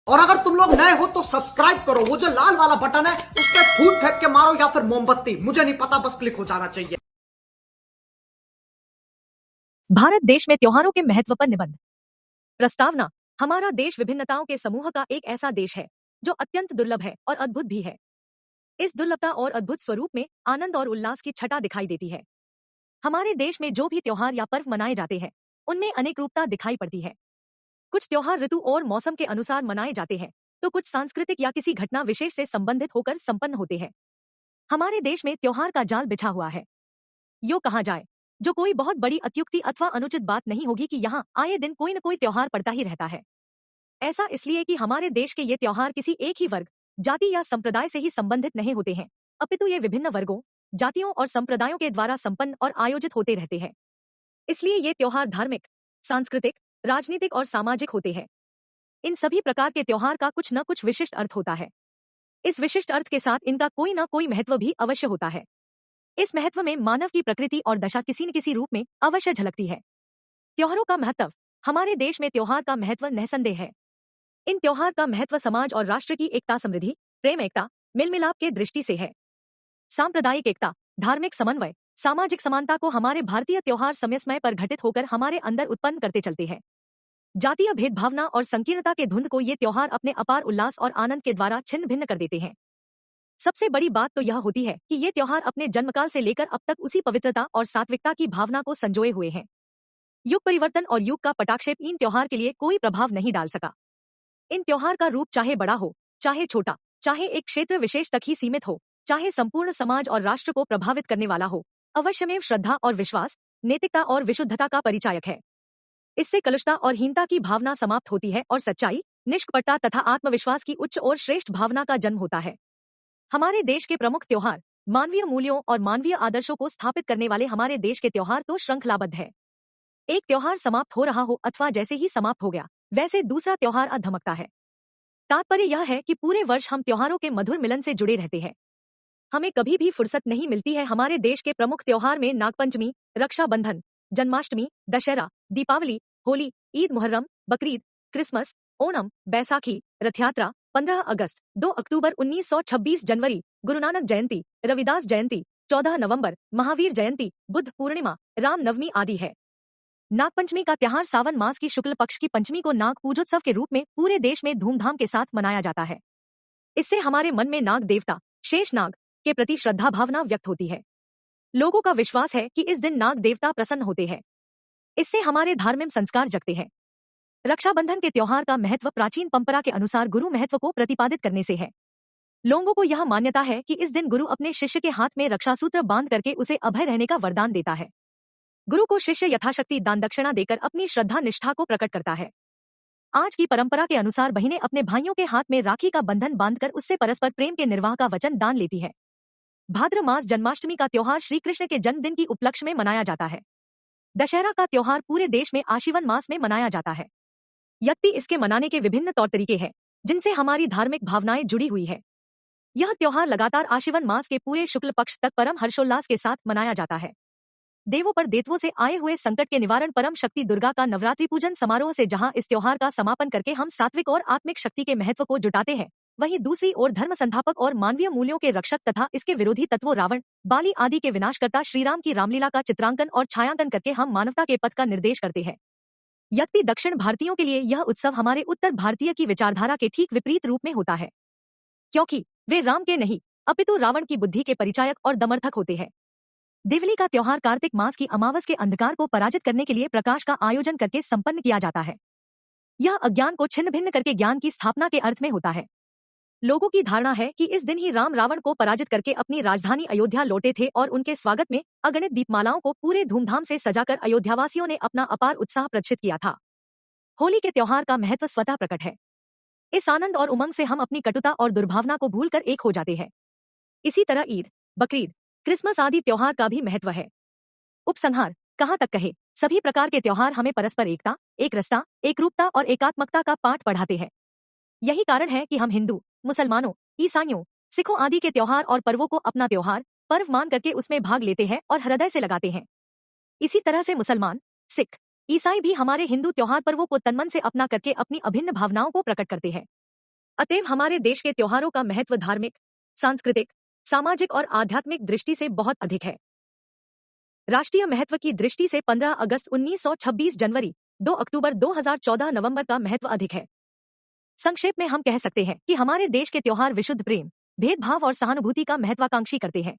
और अगर तुम लोग नए हो तो सब्सक्राइब करो, वो जो लाल वाला बटन है उस पर फूट फेंक के मारो या फिर मोमबत्ती, मुझे नहीं पता, बस क्लिक हो जाना चाहिए। भारत देश में त्योहारों के महत्व पर निबंध। प्रस्तावना। हमारा देश विभिन्नताओं के समूह का एक ऐसा देश है जो अत्यंत दुर्लभ है और अद्भुत भी है। इस दुर्लभता और अद्भुत स्वरूप में आनंद और उल्लास की छटा दिखाई देती है। हमारे देश में जो भी त्योहार या पर्व मनाए जाते हैं उनमें अनेक रूपता दिखाई पड़ती है। कुछ त्योहार ऋतु और मौसम के अनुसार मनाए जाते हैं तो कुछ सांस्कृतिक या किसी घटना विशेष से संबंधित होकर संपन्न होते हैं। हमारे देश में त्योहार का जाल बिछा हुआ है। यो कहा जाए जो कोई बहुत बड़ी अत्युक्ति अथवा अनुचित बात नहीं होगी कि यहाँ आए दिन कोई न कोई त्योहार पड़ता ही रहता है। ऐसा इसलिए कि हमारे देश के ये त्योहार किसी एक ही वर्ग, जाति या संप्रदाय से ही संबंधित नहीं होते हैं, अपितु ये विभिन्न वर्गों, जातियों और संप्रदायों के द्वारा संपन्न और आयोजित होते रहते हैं। इसलिए ये त्योहार धार्मिक, सांस्कृतिक, राजनीतिक और सामाजिक होते हैं। इन सभी प्रकार के त्योहार का कुछ न कुछ विशिष्ट अर्थ होता है। इस विशिष्ट अर्थ के साथ इनका कोई न कोई महत्व भी अवश्य होता है। इस महत्व में मानव की प्रकृति और दशा किसी न किसी रूप में अवश्य झलकती है। त्योहारों का महत्व। हमारे देश में त्योहार का महत्व निसंदेह है। इन त्योहार का महत्व समाज और राष्ट्र की एकता, समृद्धि, प्रेम, एकता, मेल मिलाप के दृष्टि से है। सांप्रदायिक एकता, धार्मिक समन्वय, सामाजिक समानता को हमारे भारतीय त्योहार समय समय पर घटित होकर हमारे अंदर उत्पन्न करते चलते हैं। जातीय भेदभावना और संकीर्णता के धुंध को ये त्योहार अपने अपार उल्लास और आनंद के द्वारा छिन्न भिन्न कर देते हैं। सबसे बड़ी बात तो यह होती है कि ये त्योहार अपने जन्मकाल से लेकर अब तक उसी पवित्रता और सात्विकता की भावना को संजोए हुए हैं। युग परिवर्तन और युग का पटाक्षेप इन त्योहार के लिए कोई प्रभाव नहीं डाल सका। इन त्योहार का रूप चाहे बड़ा हो, चाहे छोटा, चाहे एक क्षेत्र विशेष तक ही सीमित हो, चाहे संपूर्ण समाज और राष्ट्र को प्रभावित करने वाला हो, अवश्यमेव श्रद्धा और विश्वास, नैतिकता और विशुद्धता का परिचायक है। इससे कलुषता और हीनता की भावना समाप्त होती है और सच्चाई, निष्कपटता तथा आत्मविश्वास की उच्च और श्रेष्ठ भावना का जन्म होता है। हमारे देश के प्रमुख त्योहार, मानवीय मूल्यों और मानवीय आदर्शों को स्थापित करने वाले हमारे देश के त्योहार तो श्रृंखलाबद्ध है। एक त्योहार समाप्त हो रहा हो अथवा जैसे ही समाप्त हो गया वैसे दूसरा त्योहार धमकता है। तात्पर्य यह है कि पूरे वर्ष हम त्योहारों के मधुर मिलन से जुड़े रहते हैं। हमें कभी भी फुर्सत नहीं मिलती है हमारे देश के प्रमुख त्योहार में नागपंचमी, रक्षाबंधन, जन्माष्टमी, दशहरा, दीपावली, होली, ईद मुहर्रम, बकरीद, क्रिसमस, ओणम, बैसाखी, रथ यात्रा, 15 अगस्त, 2 अक्टूबर 1926, जनवरी, गुरु नानक जयंती, रविदास जयंती, 14 नवंबर, महावीर जयंती, बुद्ध पूर्णिमा, राम नवमी आदि है। नागपंचमी का त्योहार सावन मास की शुक्ल पक्ष की पंचमी को नाग पूजोत्सव के रूप में पूरे देश में धूमधाम के साथ मनाया जाता है। इससे हमारे मन में नाग देवता, शेष नाग के प्रति श्रद्धा भावना व्यक्त होती है। लोगों का विश्वास है कि इस दिन नाग देवता प्रसन्न होते हैं। इससे हमारे धार्मिक संस्कार जगते हैं। रक्षाबंधन के त्योहार का महत्व प्राचीन परंपरा के अनुसार गुरु महत्व को प्रतिपादित करने से है। लोगों को यह मान्यता है कि इस दिन गुरु अपने शिष्य के हाथ में रक्षासूत्र बांध करके उसे अभय रहने का वरदान देता है। गुरु को शिष्य यथाशक्ति दान दक्षिणा देकर अपनी श्रद्धा निष्ठा को प्रकट करता है। आज की परंपरा के अनुसार बहनें अपने भाइयों के हाथ में राखी का बंधन बांधकर उससे परस्पर प्रेम के निर्वाह का वचन दान लेती है। भाद्र मास जन्माष्टमी का त्योहार श्री कृष्ण के जन्मदिन की उपलक्ष्य में मनाया जाता है। दशहरा का त्योहार पूरे देश में आश्विन मास में मनाया जाता है। यद्यपि इसके मनाने के विभिन्न तौर तरीके हैं जिनसे हमारी धार्मिक भावनाएं जुड़ी हुई है। यह त्योहार लगातार आश्विन मास के पूरे शुक्ल पक्ष तक परम हर्षोल्लास के साथ मनाया जाता है। देवों पर देवत्वों से आए हुए संकट के निवारण परम शक्ति दुर्गा का नवरात्रि पूजन समारोह से जहां इस त्योहार का समापन करके हम सात्विक और आत्मिक शक्ति के महत्व को जुटाते हैं, वहीं दूसरी ओर धर्म संस्थापक और मानवीय मूल्यों के रक्षक तथा इसके विरोधी तत्वों रावण, बाली आदि के विनाशकर्ता श्रीराम की रामलीला का चित्रांकन और छायांकन करके हम मानवता के पथ का निर्देश करते हैं। यद्यपि दक्षिण भारतीयों के लिए यह उत्सव हमारे उत्तर भारतीय की विचारधारा के ठीक विपरीत रूप में होता है, क्योंकि वे राम के नहीं अपितु रावण की बुद्धि के परिचायक और दमर्थक होते हैं। दिवाली का त्योहार कार्तिक मास की अमावस के अंधकार को पराजित करने के लिए प्रकाश का आयोजन करके संपन्न किया जाता है। यह अज्ञान को छिन्न भिन्न करके ज्ञान की स्थापना के अर्थ में होता है। लोगों की धारणा है कि इस दिन ही राम रावण को पराजित करके अपनी राजधानी अयोध्या लौटे थे और उनके स्वागत में अगणित दीपमालाओं को पूरे धूमधाम से सजाकर अयोध्यावासियों ने अपना अपार उत्साह प्रदर्शित किया था। होली के त्योहार का महत्व स्वतः प्रकट है। इस आनंद और उमंग से हम अपनी कटुता और दुर्भावना को भूलकर एक हो जाते हैं। इसी तरह ईद, बकरीद, क्रिसमस आदि त्योहार का भी महत्व है। उपसंहार, कहाँ तक कहे, सभी प्रकार के त्योहार हमें परस्पर एकता, एक रसता, एक रूपता और एकात्मकता का पाठ पढ़ाते हैं। यही कारण है कि हम हिंदू, मुसलमानों, ईसाइयों, सिखों आदि के त्योहार और पर्वों को अपना त्योहार, पर्व मान करके उसमें भाग लेते हैं और हृदय से लगाते हैं। इसी तरह से मुसलमान, सिख, ईसाई भी हमारे हिंदू त्योहार पर्वों को तनमन से अपना करके अपनी अभिन्न भावनाओं को प्रकट करते हैं। अतएव हमारे देश के त्योहारों का महत्व धार्मिक, सांस्कृतिक, सामाजिक और आध्यात्मिक दृष्टि से बहुत अधिक है। राष्ट्रीय महत्व की दृष्टि से 15 अगस्त 1926 जनवरी 2 अक्टूबर 2014 नवंबर का महत्व अधिक है। संक्षेप में हम कह सकते हैं कि हमारे देश के त्योहार विशुद्ध प्रेम, भेदभाव और सहानुभूति का महत्वाकांक्षी करते हैं।